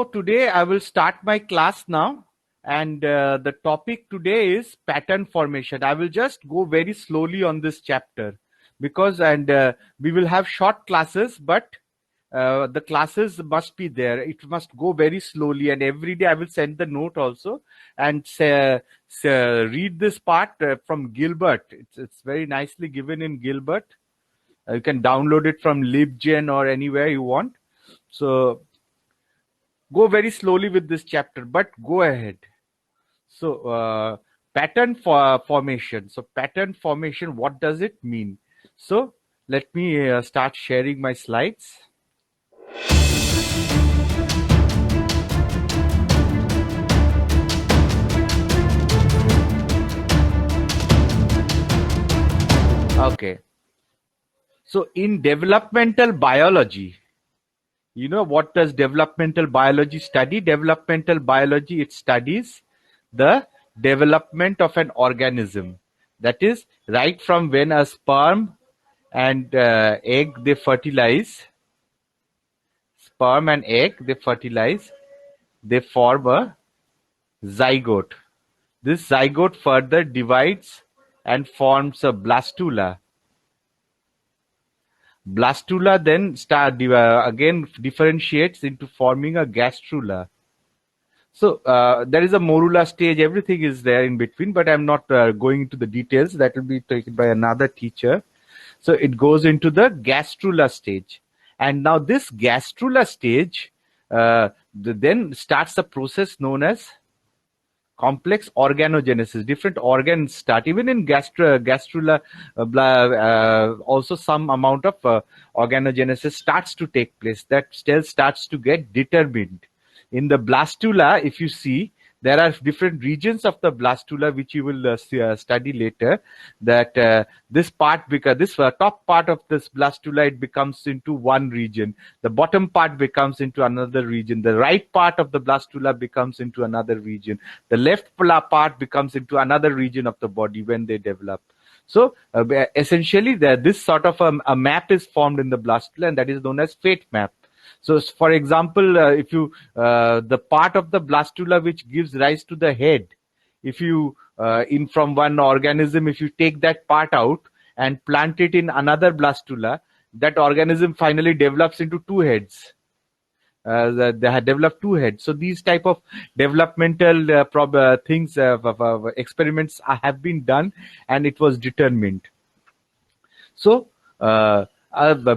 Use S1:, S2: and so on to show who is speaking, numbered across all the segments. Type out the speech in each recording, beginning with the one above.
S1: So today I will start my class now, and the topic today is pattern formation. I will just go very slowly on this chapter because we will have short classes, but the classes must be there. It must go very slowly, and every day I will send the note also and read this part from Gilbert. It's very nicely given in Gilbert. You can download it from LibGen or anywhere you want. So go very slowly with this chapter, but go ahead. So pattern formation. So pattern formation, what does it mean? So let me start sharing my slides. Okay. So in developmental biology, you know, what does developmental biology study? Developmental biology, it studies the development of an organism. That is, right from when a sperm and egg, they fertilize. Sperm and egg, they fertilize. They form a zygote. This zygote further divides and forms a blastula. Blastula then again differentiates into forming a gastrula. So there is a morula stage. Everything is there in between, but I'm not going into the details. That will be taken by another teacher. So it goes into the gastrula stage, and now this gastrula stage then starts the process known as complex organogenesis. Different organs start. Even in gastrula, also some amount of organogenesis starts to take place. That cell starts to get determined. In the blastula, if you see, there are different regions of the blastula which you will study later. That this part, because this top part of this blastula, it becomes into one region. The bottom part becomes into another region. The right part of the blastula becomes into another region. The left part becomes into another region of the body when they develop. So essentially, this sort of a map is formed in the blastula, and that is known as fate map. So, for example, if you the part of the blastula which gives rise to the head, if you in from one organism, if you take that part out and plant it in another blastula, that organism finally develops into two heads. They had developed two heads. So these type of developmental things, experiments have been done, and it was determined. So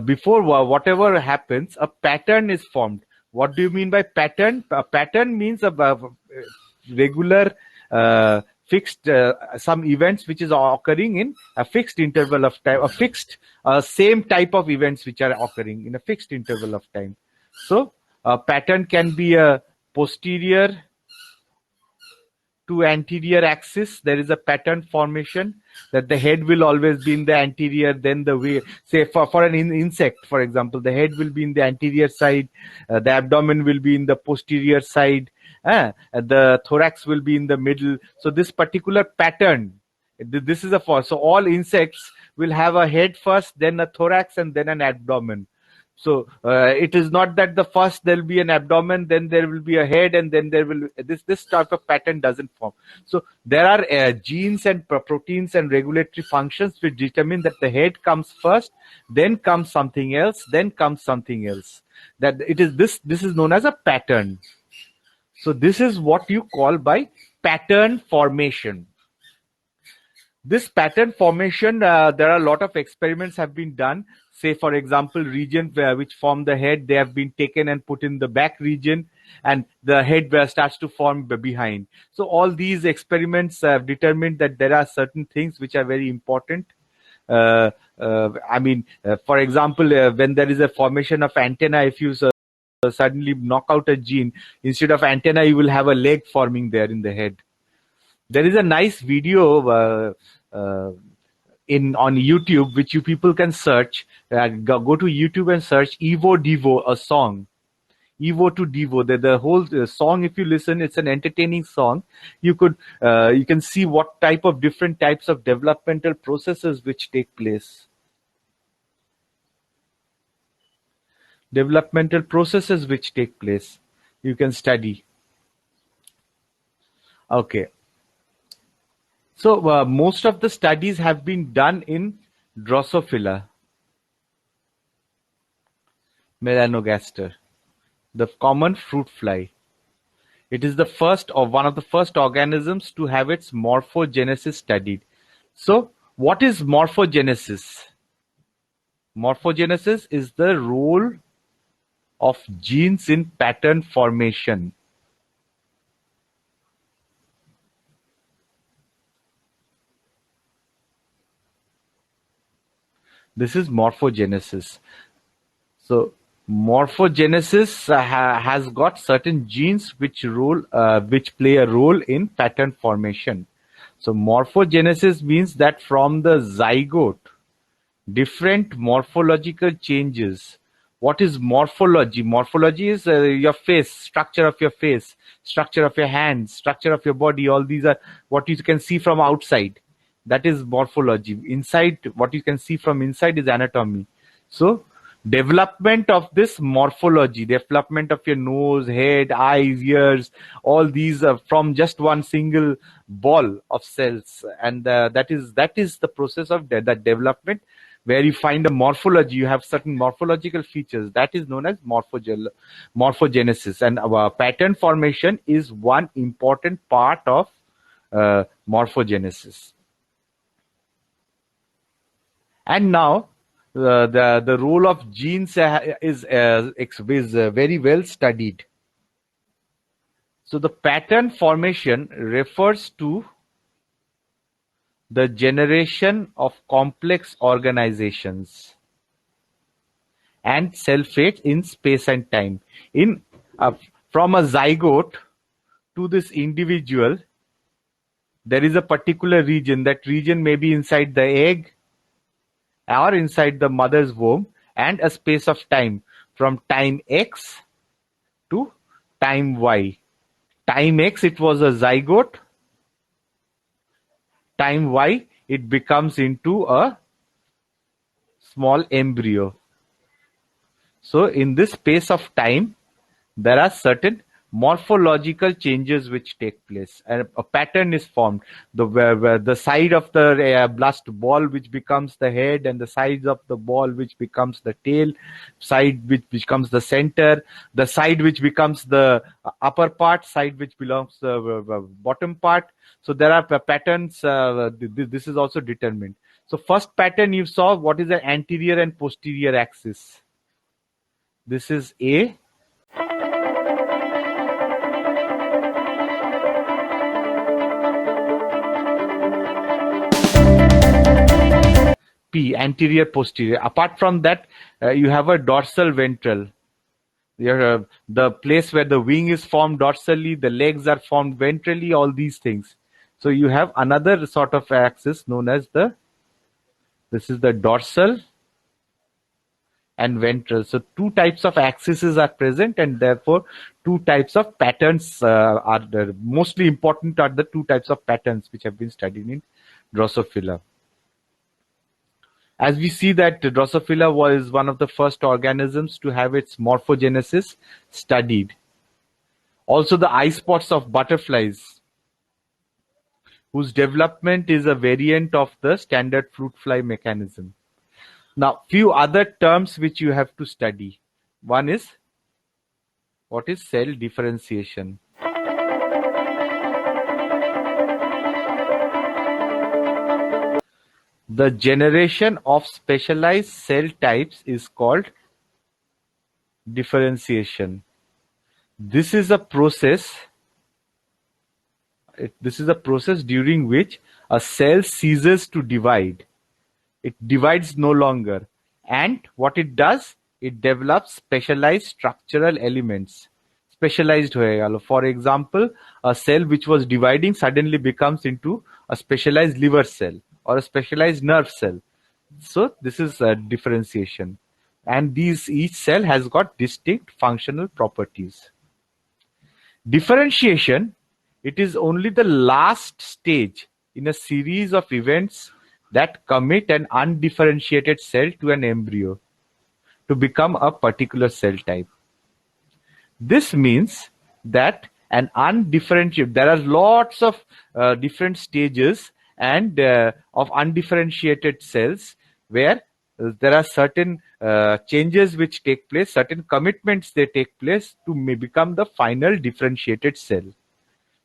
S1: before whatever happens, a pattern is formed. What do you mean by pattern? A pattern means a regular fixed some events which is occurring in a fixed interval of time, a fixed same type of events which are occurring in a fixed interval of time. So a pattern can be a posterior to anterior axis. There is a pattern formation, that the head will always be in the anterior, then the way, say for an insect, for example, the head will be in the anterior side, the abdomen will be in the posterior side, the thorax will be in the middle. So this particular pattern, this is so all insects will have a head first, then a thorax, and then an abdomen. So it is not that the first there will be an abdomen, then there will be a head, and then there will this type of pattern doesn't form. So there are genes and proteins and regulatory functions which determine that the head comes first, then comes something else, then comes something else. That it is this is known as a pattern. So this is what you call by pattern formation. This pattern formation, there are a lot of experiments have been done. Say, for example, region which form the head, they have been taken and put in the back region, and the head starts to form behind. So all these experiments have determined that there are certain things which are very important. For example, when there is a formation of antenna, if you suddenly knock out a gene, instead of antenna, you will have a leg forming there in the head. There is a nice video on YouTube which you people can search. Go to YouTube and search Evo Devo, a song. Evo to Devo. The whole song, if you listen, it's an entertaining song. You can see what different types of developmental processes which take place. Developmental processes which take place. you can study. Okay. So most of the studies have been done in Drosophila melanogaster, the common fruit fly. It is the first or one of the first organisms to have its morphogenesis studied. So, what is morphogenesis? Morphogenesis is the role of genes in pattern formation. This is morphogenesis. So, morphogenesis has got certain genes which play a role in pattern formation. So, morphogenesis means that from the zygote, different morphological changes. What is morphology? Morphology is your face, structure of your face, structure of your hands, structure of your body. All these are what you can see from outside. That is morphology. Inside, what you can see from inside is anatomy. So, development of this morphology, development of your nose, head, eyes, ears, all these are from just one single ball of cells, and that is the process of that development, where you find a morphology. You have certain morphological features that is known as morphogenesis, and our pattern formation is one important part of morphogenesis. And now, the role of genes is very well studied. So the pattern formation refers to the generation of complex organizations and cell fates in space and time. In from a zygote to this individual, there is a particular region. That region may be inside the egg or inside the mother's womb, and a space of time from time X to time Y. Time X, it was a zygote. Time Y, it becomes into a small embryo. So in this space of time, there are certain morphological changes which take place, and a pattern is formed. Where the side of the blast ball which becomes the head, and the sides of the ball which becomes the tail, side which becomes the center, the side which becomes the upper part, side which belongs the bottom part. So there are patterns. This is also determined. So first pattern you saw, what is the anterior and posterior axis? This is A. P, anterior posterior. Apart from that, you have a dorsal ventral. The place where the wing is formed dorsally, the legs are formed ventrally, all these things. So you have another sort of axis known as this is the dorsal and ventral. So two types of axes are present, and therefore two types of patterns are there. Mostly important are the two types of patterns which have been studied in Drosophila. As we see that Drosophila was one of the first organisms to have its morphogenesis studied. Also the eye spots of butterflies, whose development is a variant of the standard fruit fly mechanism. Now, few other terms which you have to study. One is, what is cell differentiation? The generation of specialized cell types is called differentiation. This is a process during which a cell ceases to divide. It divides no longer. And what it does, it develops specialized structural elements. Specialized hoye gelo. For example, a cell which was dividing suddenly becomes into a specialized liver cell or a specialized nerve cell. So this is differentiation. And each cell has got distinct functional properties. Differentiation, it is only the last stage in a series of events that commit an undifferentiated cell to an embryo to become a particular cell type. This means that an undifferentiated, there are lots of different stages and of undifferentiated cells where there are certain changes which take place, certain commitments they take place to may become the final differentiated cell.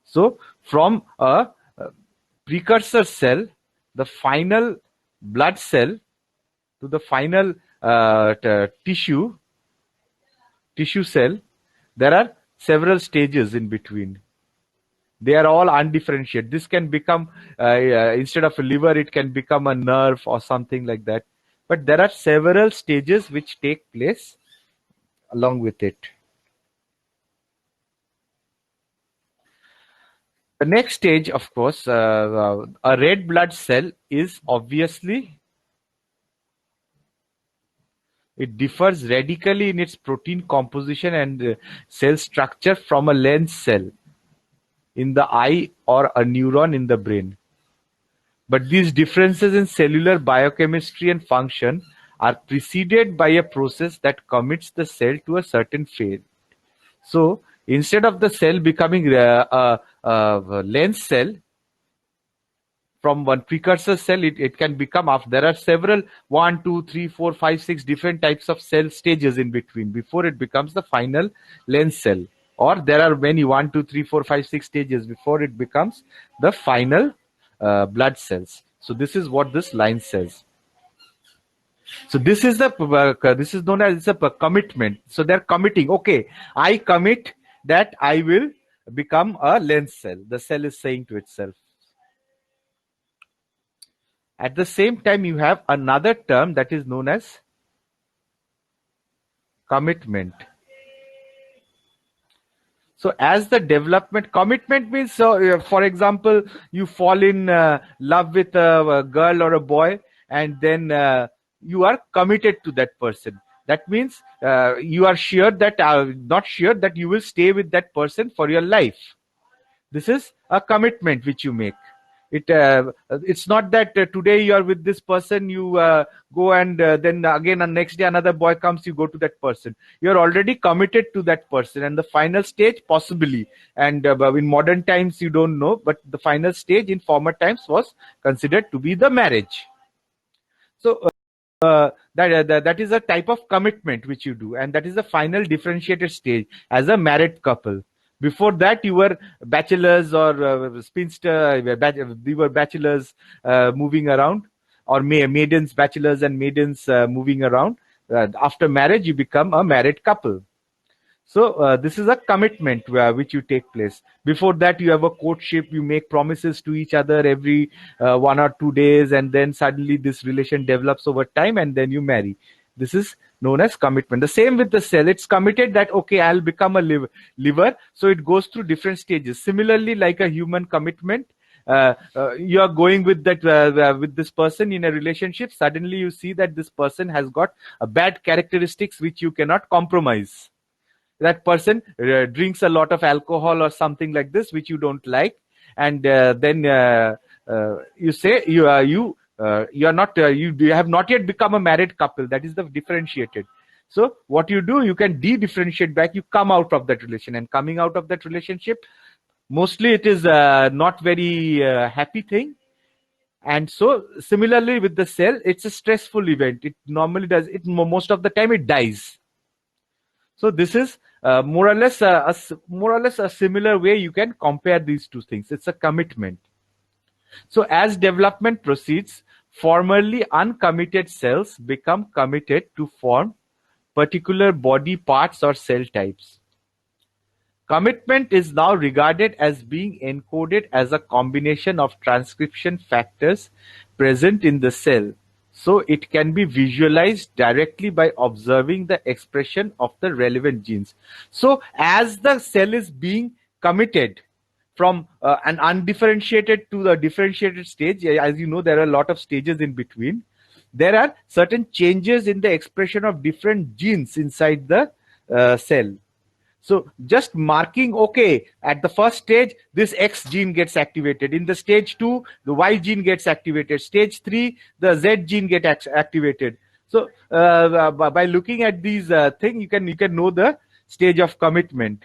S1: So from a precursor cell, the final blood cell, to the final tissue cell, there are several stages in between. They are all undifferentiated. This can become, instead of a liver, it can become a nerve or something like that. But there are several stages which take place along with it. The next stage, of course, a red blood cell is obviously, it differs radically in its protein composition and cell structure from a lens cell in the eye or a neuron in the brain. But these differences in cellular biochemistry and function are preceded by a process that commits the cell to a certain fate. So instead of the cell becoming a lens cell, from one precursor cell, it can become, after there are several 1, 2, 3, 4, 5, 6 different types of cell stages in between before it becomes the final lens cell. Or there are many 1, 2, 3, 4, 5, 6 stages before it becomes the final blood cells. So this is what this line says. So this is this is known as a commitment. So they're committing. Okay, I commit that I will become a lens cell. The cell is saying to itself. At the same time, you have another term that is known as commitment. So as the development, commitment means, for example, you fall in love with a girl or a boy, and then you are committed to that person. That means you are sure that, not sure that you will stay with that person for your life. This is a commitment which you make. It's not that today you are with this person, you go and then again on next day another boy comes, you go to that person. You're already committed to that person, and the final stage possibly, and in modern times you don't know, but the final stage in former times was considered to be the marriage. So that is a type of commitment which you do, and that is the final differentiated stage as a married couple. Before that, you were bachelors or spinster. We were bachelors moving around, or maidens, bachelors and maidens moving around. After marriage, you become a married couple. So this is a commitment which you take place. Before that, you have a courtship. You make promises to each other every 1 or 2 days, and then suddenly this relation develops over time, and then you marry. This is known as commitment. The same with the cell. It's committed that, okay, I'll become a liver. So it goes through different stages. Similarly, like a human commitment, you are going with that with this person in a relationship. Suddenly you see that this person has got a bad characteristics which you cannot compromise. That person drinks a lot of alcohol or something like this which you don't like, and then you say you are not you have not yet become a married couple. That is the differentiated. So what you do, you can de-differentiate back. You come out of that relation, and coming out of that relationship, mostly it is not very happy thing. And so similarly with the cell, it's a stressful event. It normally does it, most of the time it dies. So this is more or less a similar way you can compare these two things. It's a commitment. So as development proceeds, formerly uncommitted cells become committed to form particular body parts or cell types. Commitment is now regarded as being encoded as a combination of transcription factors present in the cell, so it can be visualized directly by observing the expression of the relevant genes. So as the cell is being committed from an undifferentiated to the differentiated stage, as you know, there are a lot of stages in between. There are certain changes in the expression of different genes inside the cell. So just marking, okay, at the first stage, this X gene gets activated. In the stage 2, the Y gene gets activated. Stage 3, the Z gene gets activated. So by looking at these things, you can know the stage of commitment.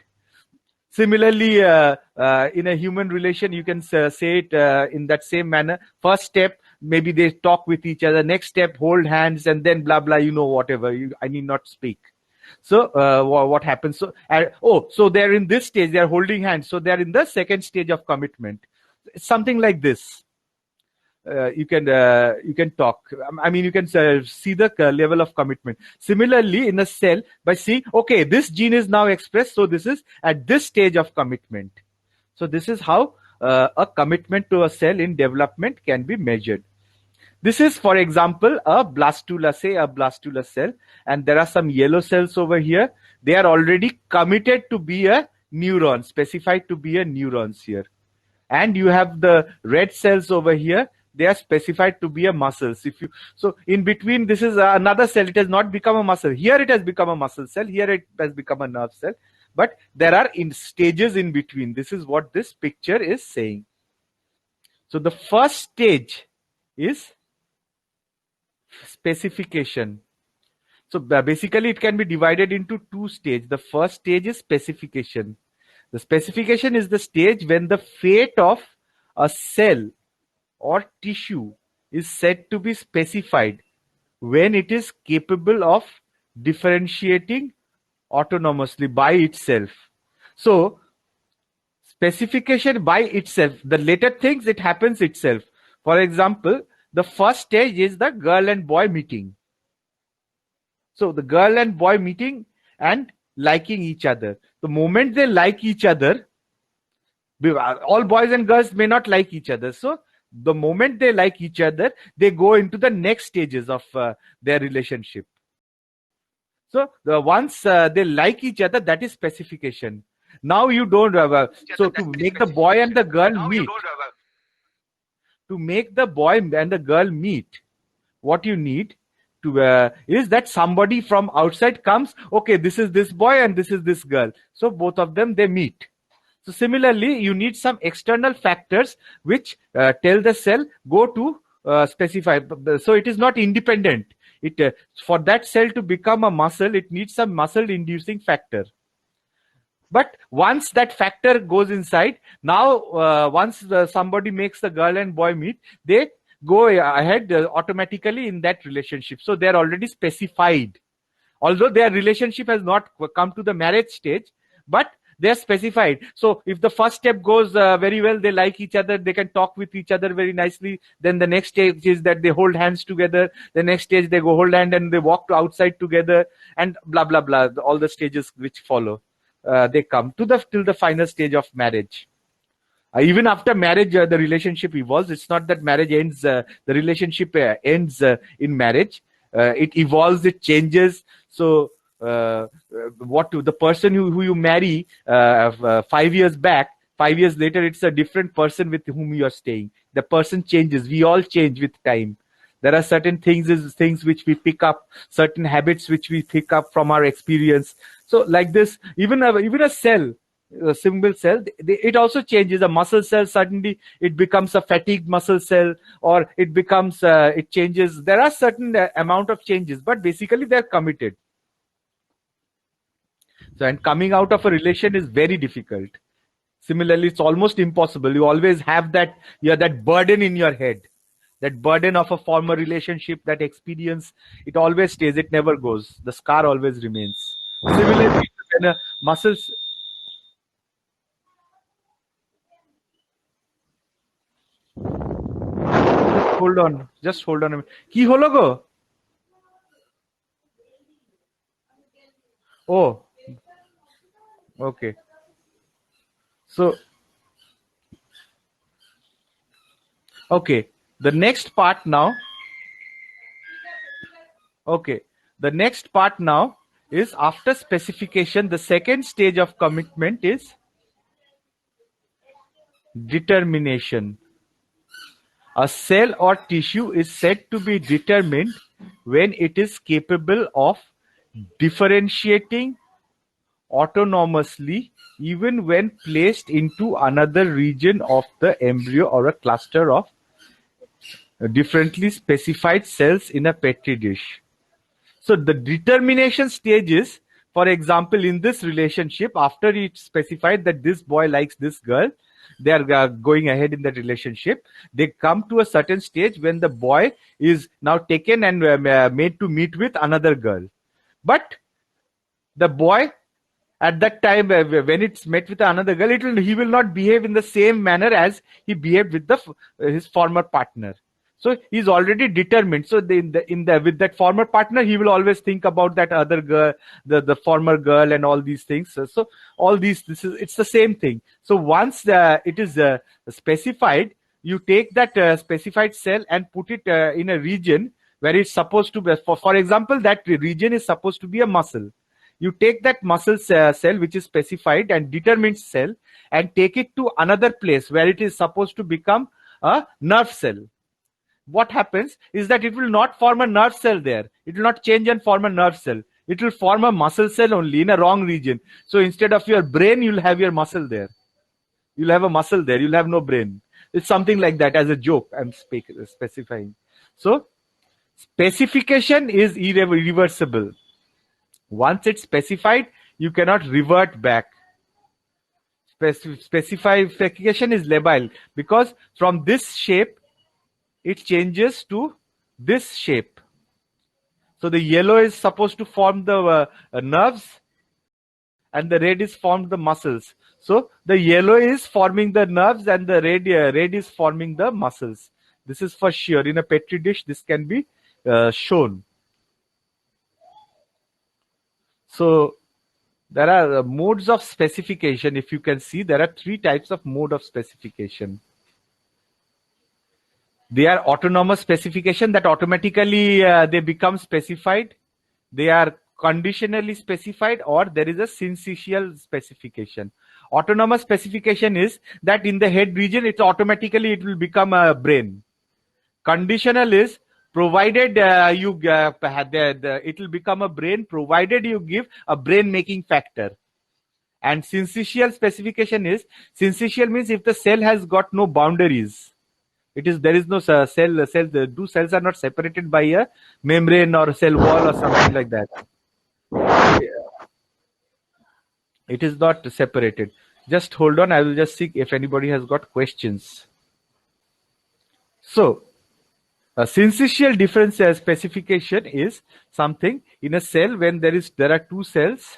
S1: Similarly, in a human relation, you can say it in that same manner. First step, maybe they talk with each other. Next step, hold hands, and then blah blah. Whatever. I need not speak. So what happens? So they're in this stage. They're holding hands. So they're in the second stage of commitment. Something like this. You can talk. I mean, you can see the level of commitment. Similarly, in a cell, by seeing, okay, this gene is now expressed, so this is at this stage of commitment. So this is how a commitment to a cell in development can be measured. This is, for example, a blastula, say a blastula cell, and there are some yellow cells over here. They are already committed to be a neuron, specified to be a neurons here. And you have the red cells over here. They are specified to be a muscles. So in between, this is another cell. It has not become a muscle. Here it has become a muscle cell. Here it has become a nerve cell. But there are stages in between. This is what this picture is saying. So the first stage is specification. So basically, it can be divided into two stages. The first stage is specification. The specification is the stage when the fate of a cell or tissue is said to be specified, when it is capable of differentiating autonomously by itself. So specification by itself, the later things, it happens itself. For example, the first stage is the girl and boy meeting. So the girl and boy meeting and liking each other. The moment they like each other, all boys and girls may not like each other. So the moment they like each other, they go into the next stages of their relationship. So once they like each other, that is specification. Now you don't so to make the boy and the girl meet, to make the boy and the girl meet, what you need to is that somebody from outside comes. Okay, this is this boy and this is this girl. So both of them, they meet. So similarly, you need some external factors which tell the cell go to specify. So it is not independent. It for that cell to become a muscle, it needs some muscle-inducing factor. But once that factor goes inside, now once somebody makes the girl and boy meet, they go ahead automatically in that relationship. So they are already specified. Although their relationship has not come to the marriage stage, but they are specified. So if the first step goes very well, they like each other, they can talk with each other very nicely. Then the next stage is that they hold hands together. The next stage, they go hold hand and they walk to outside together, and blah blah blah. All the stages which follow, they come to till the final stage of marriage. Even after marriage, the relationship evolves. It's not that marriage ends. The relationship ends in marriage. It evolves. It changes. So the person who you marry 5 years back, 5 years later, it's a different person with whom you are staying. The person changes. We all change with time. There are certain things which we pick up, certain habits which we pick up from our experience. So like this, even a cell, a single cell, it also changes. A muscle cell, suddenly it becomes a fatigued muscle cell, or it changes. There are certain amount of changes, but basically they're committed. So, and coming out of a relation is very difficult. Similarly, it's almost impossible. You always have that burden in your head, that burden of a former relationship, that experience. It always stays. It never goes. The scar always remains. Similarly, when muscles. Just hold on a minute. Ki holo go? Oh, okay. So, okay. The next part now. Okay. The next part now is after specification. The second stage of commitment is determination. A cell or tissue is said to be determined when it is capable of differentiating autonomously, even when placed into another region of the embryo or a cluster of differently specified cells in a petri dish. So the determination stage is, For example, in this relationship, after it specified that this boy likes this girl, they are going ahead in that relationship. They come to a certain stage when the boy is now taken and made to meet with another girl. But the boy at that time, when it's met with another girl, he will not behave in the same manner as he behaved with his former partner. So he's already determined. So with that former partner, he will always think about that other girl, the former girl, and all these things. So all these, it's the same thing. So once it is specified, you take that specified cell and put it in a region where it's supposed to be. For example, that region is supposed to be a muscle. You take that muscle cell which is specified and determined cell and take it to another place where it is supposed to become a nerve cell. What happens is that it will not form a nerve cell there. It will not change and form a nerve cell. It will form a muscle cell only in a wrong region. So instead of your brain, you'll have your muscle there. You'll have a muscle there. You'll have no brain. It's something like that. As a joke, I'm specifying. So specification is irreversible. Once it's specified, you cannot revert back. Specification is labile because from this shape, it changes to this shape. So the yellow is supposed to form the nerves and the red is formed the muscles. So the yellow is forming the nerves and the red is forming the muscles. This is for sure. In a petri dish, this can be shown. So there are modes of specification. If you can see, there are 3 types of mode of specification. They are autonomous specification, that automatically they become specified. They are conditionally specified, or there is a syncytial specification. Autonomous specification is that in the head region, it will become a brain. Conditional is provided it will become a brain provided you give a brain making factor. And syncytial specification is, syncytial means if the cell has got no boundaries. There is no cell. The 2 cells are not separated by a membrane or cell wall or something like that. It is not separated. Just hold on. I will just see if anybody has got questions. So, a syncytial difference specification is something in a cell when there are 2 cells.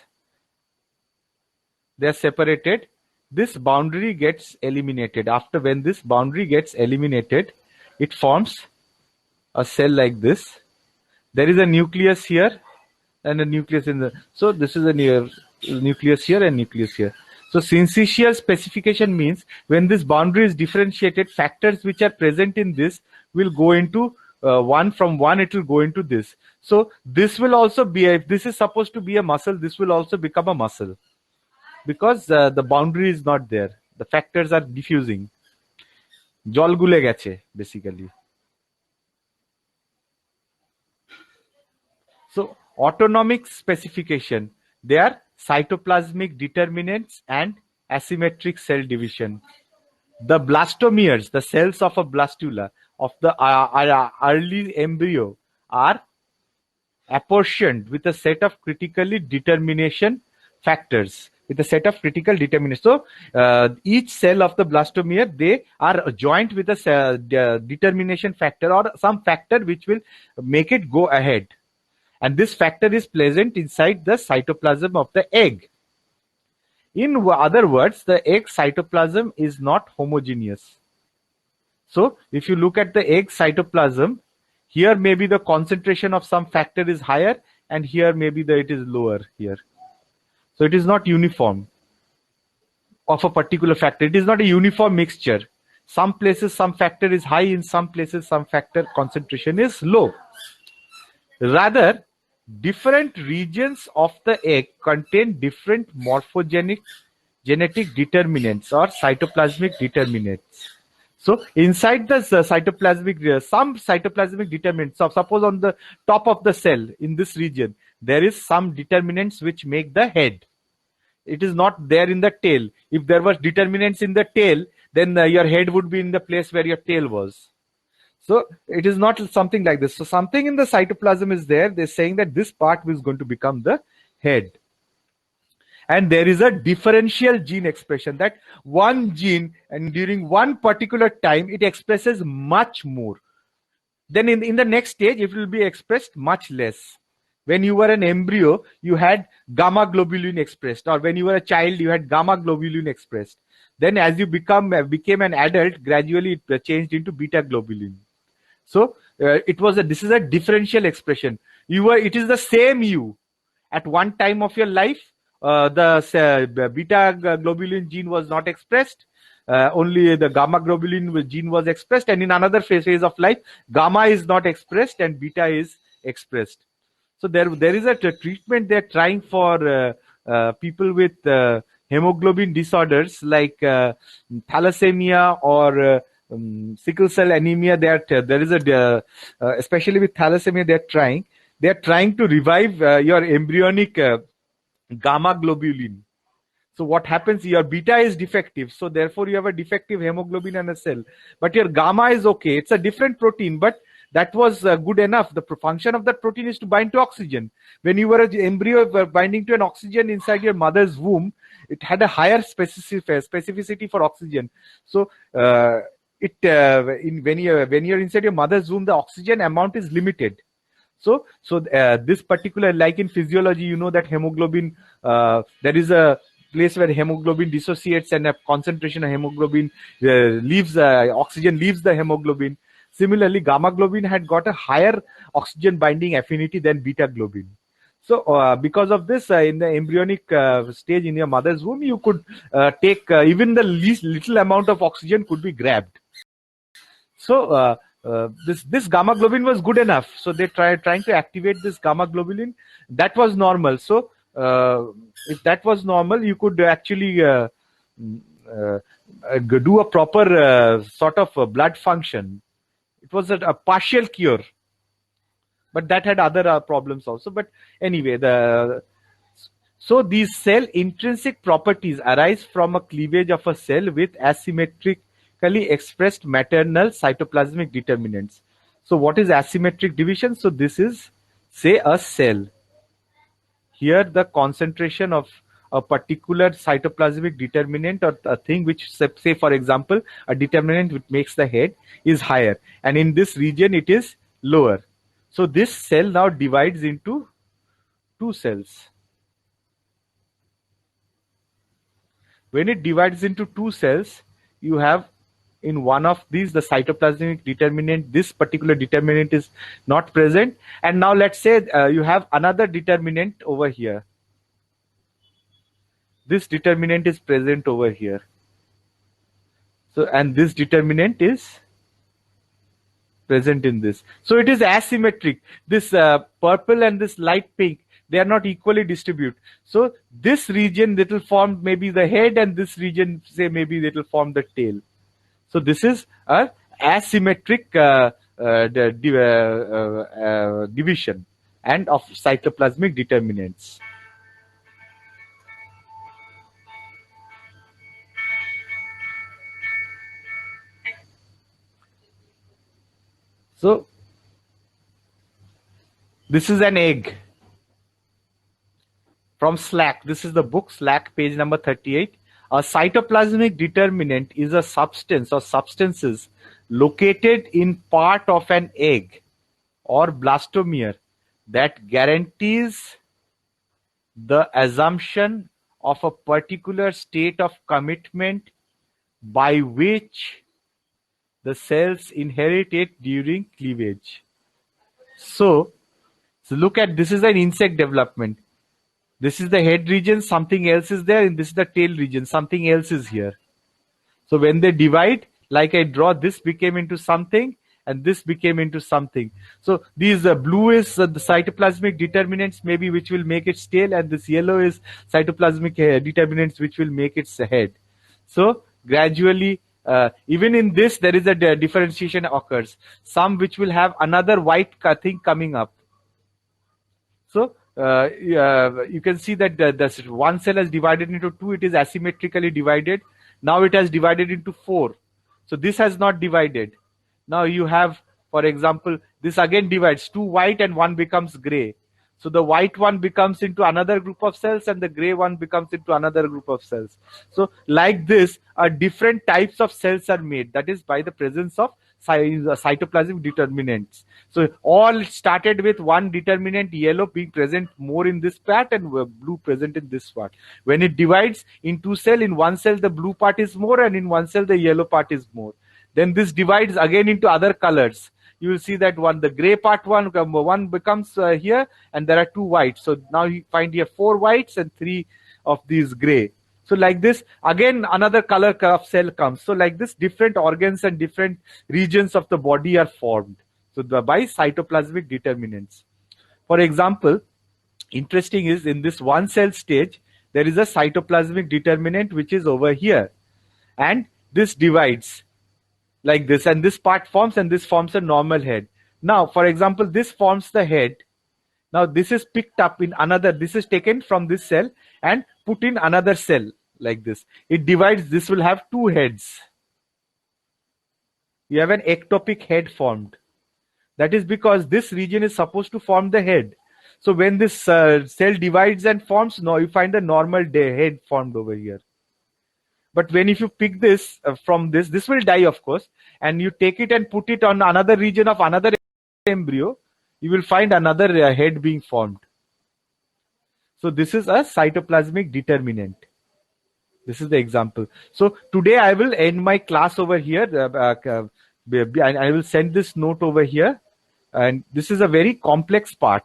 S1: They are separated. This boundary gets eliminated. When this boundary gets eliminated, it forms a cell like this. There is a nucleus here and a nucleus so this is a nucleus here and nucleus here. So syncytial specification means when this boundary is differentiated, factors which are present in this will go into from one it will go into this. So this will also be, if this is supposed to be a muscle, this will also become a muscle. Because the boundary is not there. The factors are diffusing. Jol gule geche, basically. So, autonomic specification. They are cytoplasmic determinants and asymmetric cell division. The blastomeres, the cells of a blastula, of the early embryo, are apportioned with a set of critically determination factors. So each cell of the blastomere, they are joined with a determination factor or some factor which will make it go ahead. And this factor is present inside the cytoplasm of the egg. In other words, the egg cytoplasm is not homogeneous. So if you look at the egg cytoplasm, here maybe the concentration of some factor is higher and here maybe it is lower here. So it is not uniform of a particular factor. It is not a uniform mixture. Some places some factor is high, in some places some factor concentration is low. Rather, different regions of the egg contain different morphogenic genetic determinants or cytoplasmic determinants. So inside the cytoplasmic, some cytoplasmic determinants. So suppose on the top of the cell in this region, there is some determinants which make the head. It is not there in the tail. If there was determinants in the tail, then your head would be in the place where your tail was. So it is not something like this. So something in the cytoplasm is there. They're saying that this part is going to become the head. and there is a differential gene expression, that one gene and during one particular time it expresses much more. Then in the next stage it will be expressed much less. When you were an embryo, you had gamma globulin expressed, or when you were a child, you had gamma globulin expressed. Then as you became an adult, gradually it changed into beta globulin. So this is a differential expression. It is the same you. At one time of your life, the beta globulin gene was not expressed. Only the gamma globulin gene was expressed, and in another phase of life, gamma is not expressed and beta is expressed. So there is a treatment they're trying for people with hemoglobin disorders like thalassemia or sickle cell anemia. There is especially with thalassemia, they're trying to revive your embryonic gamma globulin. So what happens? Your beta is defective, so therefore you have a defective hemoglobin and a cell. But your gamma is okay. It's a different protein, but that was good enough. The function of that protein is to bind to oxygen. When you were an embryo binding to an oxygen inside your mother's womb, it had a higher specificity for oxygen. So when you're inside your mother's womb, the oxygen amount is limited. So this particular, like in physiology, you know that hemoglobin, there is a place where hemoglobin dissociates and a concentration of hemoglobin oxygen leaves the hemoglobin. Similarly, gamma globin had got a higher oxygen binding affinity than beta globin. So because of this, in the embryonic stage in your mother's womb, you could take even the least little amount of oxygen could be grabbed. So this gamma globin was good enough. So they trying to activate this gamma globulin. That was normal. So if that was normal, you could actually do a proper sort of blood function. It was a partial cure, but that had other problems also. But anyway, so these cell intrinsic properties arise from a cleavage of a cell with asymmetrically expressed maternal cytoplasmic determinants. So what is asymmetric division? So this is, say, a cell. Here the concentration of a particular cytoplasmic determinant or a thing which, say for example, a determinant which makes the head is higher, and in this region it is lower. So this cell now divides into two cells. When it divides into two cells, you have in one of these the cytoplasmic determinant, this particular determinant is not present, and now let's say you have another determinant over here. This determinant is present over here. So, and this determinant is present in this. So it is asymmetric. This purple and this light pink, they are not equally distributed. So this region that will form maybe the head, and this region, say maybe that will form the tail. So this is a asymmetric division and of cytoplasmic determinants. So this is an egg from Slack. This is the book Slack, page number 38. A cytoplasmic determinant is a substance or substances located in part of an egg or blastomere that guarantees the assumption of a particular state of commitment by which the cells inherit it during cleavage. So look at, this is an insect development. This is the head region, something else is there, and this is the tail region, something else is here. So when they divide, like I draw, this became into something and this became into something. So these blue is the cytoplasmic determinants maybe which will make its tail, and this yellow is cytoplasmic determinants which will make its head. So gradually, even in this, there is a differentiation occurs. Some which will have another white thing coming up. So you can see that the one cell has divided into two. It is asymmetrically divided. Now it has divided into four. So this has not divided. Now you have, for example, this again divides, two white and one becomes gray. So the white one becomes into another group of cells and the gray one becomes into another group of cells. So like this, different types of cells are made. That is by the presence of cytoplasmic determinants. So all started with one determinant, yellow, being present more in this part and blue present in this part. When it divides in two cells, in one cell the blue part is more and in one cell the yellow part is more. Then this divides again into other colors. You will see that the gray part one becomes here, and there are two whites. So now you find here 4 whites and 3 of these gray. So like this, again another color of cell comes. So like this, different organs and different regions of the body are formed. So by cytoplasmic determinants. For example, interesting is in this one cell stage, there is a cytoplasmic determinant which is over here. And this divides like this, and this part forms, and this forms a normal head. Now, for example, this forms the head. Now, this is picked up in another, this is taken from this cell and put in another cell like this. It divides, this will have 2 heads. You have an ectopic head formed. That is because this region is supposed to form the head. So when this cell divides and forms, now you find a normal head formed over here. But when if you pick this from this will die, of course, and you take it and put it on another region of another embryo, you will find another head being formed. So this is a cytoplasmic determinant. This is the example. So today I will end my class over here. I will send this note over here. And this is a very complex part.